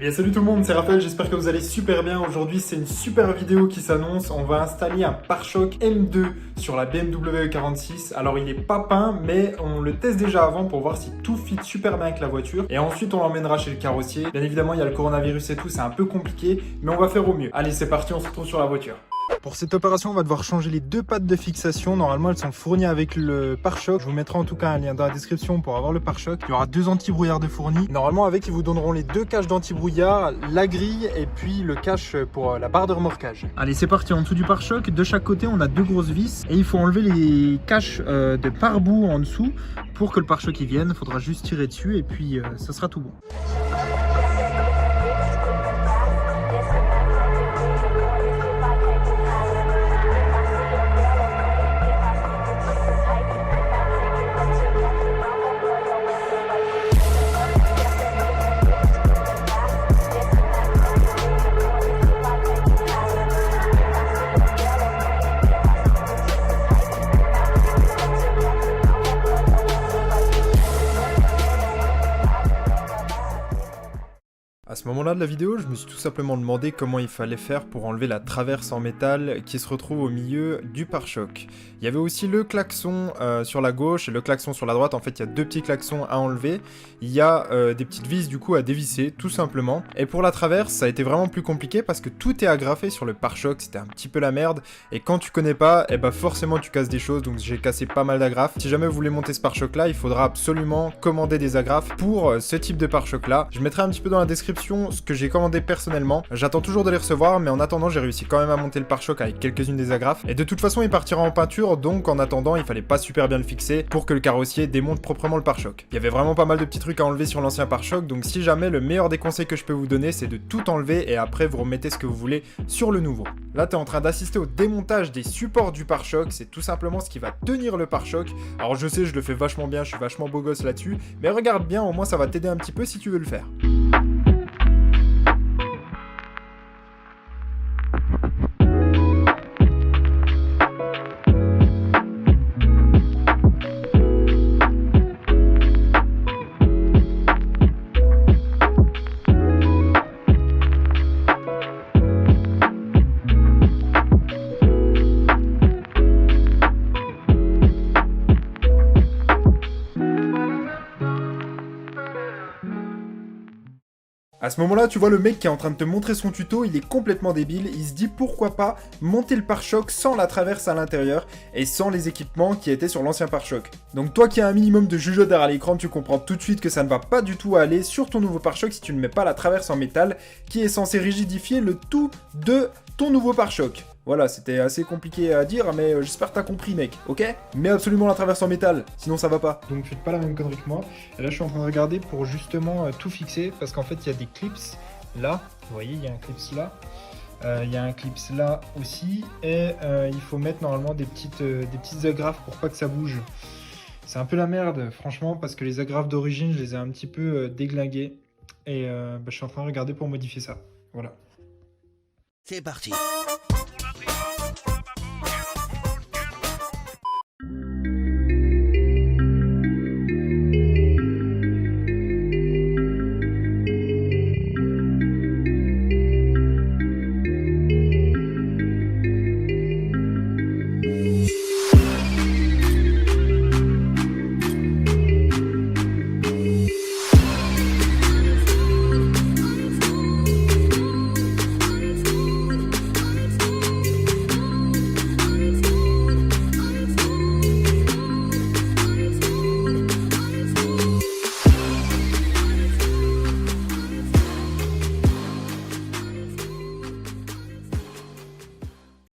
Et salut tout le monde, c'est Raphaël, j'espère que vous allez super bien. Aujourd'hui, c'est une super vidéo qui s'annonce. On va installer un pare-choc M2 sur la BMW E46. Alors, il est pas peint, mais on le teste déjà avant pour voir si tout fit super bien avec la voiture. Et ensuite, on l'emmènera chez le carrossier. Bien évidemment, il y a le coronavirus et tout, c'est un peu compliqué, mais on va faire au mieux. Allez, c'est parti, on se retrouve sur la voiture. Pour cette opération, on va devoir changer les deux pattes de fixation. Normalement, elles sont fournies avec le pare-choc. Je vous mettrai en tout cas un lien dans la description pour avoir le pare-choc. Il y aura deux anti-brouillard de fournis. Normalement, avec, ils vous donneront les deux caches d'anti-brouillard, la grille et puis le cache pour la barre de remorquage. Allez, c'est parti. En dessous du pare-choc, de chaque côté, on a deux grosses vis et il faut enlever les caches de pare-boue en dessous pour que le pare-choc y vienne. Il faudra juste tirer dessus et puis ça sera tout bon. À ce moment-là de la vidéo, je me suis tout simplement demandé comment il fallait faire pour enlever la traverse en métal qui se retrouve au milieu du pare-choc. Il y avait aussi le klaxon sur la gauche et le klaxon sur la droite. En fait, il y a deux petits klaxons à enlever. Il y a des petites vis du coup à dévisser, tout simplement. Et pour la traverse, ça a été vraiment plus compliqué parce que tout est agrafé sur le pare-choc. C'était un petit peu la merde. Et quand tu connais pas, eh ben forcément tu casses des choses. Donc j'ai cassé pas mal d'agrafes. Si jamais vous voulez monter ce pare-choc-là, il faudra absolument commander des agrafes pour ce type de pare-choc-là. Je mettrai un petit peu dans la description ce que j'ai commandé personnellement. J'attends toujours de les recevoir, mais en attendant, j'ai réussi quand même à monter le pare-choc avec quelques-unes des agrafes. Et de toute façon, il partira en peinture, donc en attendant, il fallait pas super bien le fixer pour que le carrossier démonte proprement le pare-choc. Il y avait vraiment pas mal de petits trucs à enlever sur l'ancien pare-choc, donc si jamais, le meilleur des conseils que je peux vous donner, c'est de tout enlever et après vous remettez ce que vous voulez sur le nouveau. Là, tu es en train d'assister au démontage des supports du pare-choc, c'est tout simplement ce qui va tenir le pare-choc. Alors je sais, je le fais vachement bien, je suis vachement beau gosse là-dessus, mais regarde bien, au moins ça va t'aider un petit peu si tu veux le faire. À ce moment-là, tu vois le mec qui est en train de te montrer son tuto, il est complètement débile, il se dit pourquoi pas monter le pare-choc sans la traverse à l'intérieur et sans les équipements qui étaient sur l'ancien pare-choc. Donc toi qui as un minimum de jugeote derrière l'écran, tu comprends tout de suite que ça ne va pas du tout aller sur ton nouveau pare-choc si tu ne mets pas la traverse en métal qui est censée rigidifier le tout de ton nouveau pare-choc. Voilà, c'était assez compliqué à dire, mais j'espère que t'as compris, mec, ok? Mets absolument la traverse en métal, sinon ça va pas. Donc faites pas la même connerie que moi. Et là, je suis en train de regarder pour justement tout fixer, parce qu'en fait, il y a des clips là. Vous voyez, il y a un clip là. Il y a un clip là aussi. Et il faut mettre normalement des petites agrafes pour pas que ça bouge. C'est un peu la merde, franchement, parce que les agrafes d'origine, je les ai un petit peu déglinguées. Et je suis en train de regarder pour modifier ça. Voilà. C'est parti.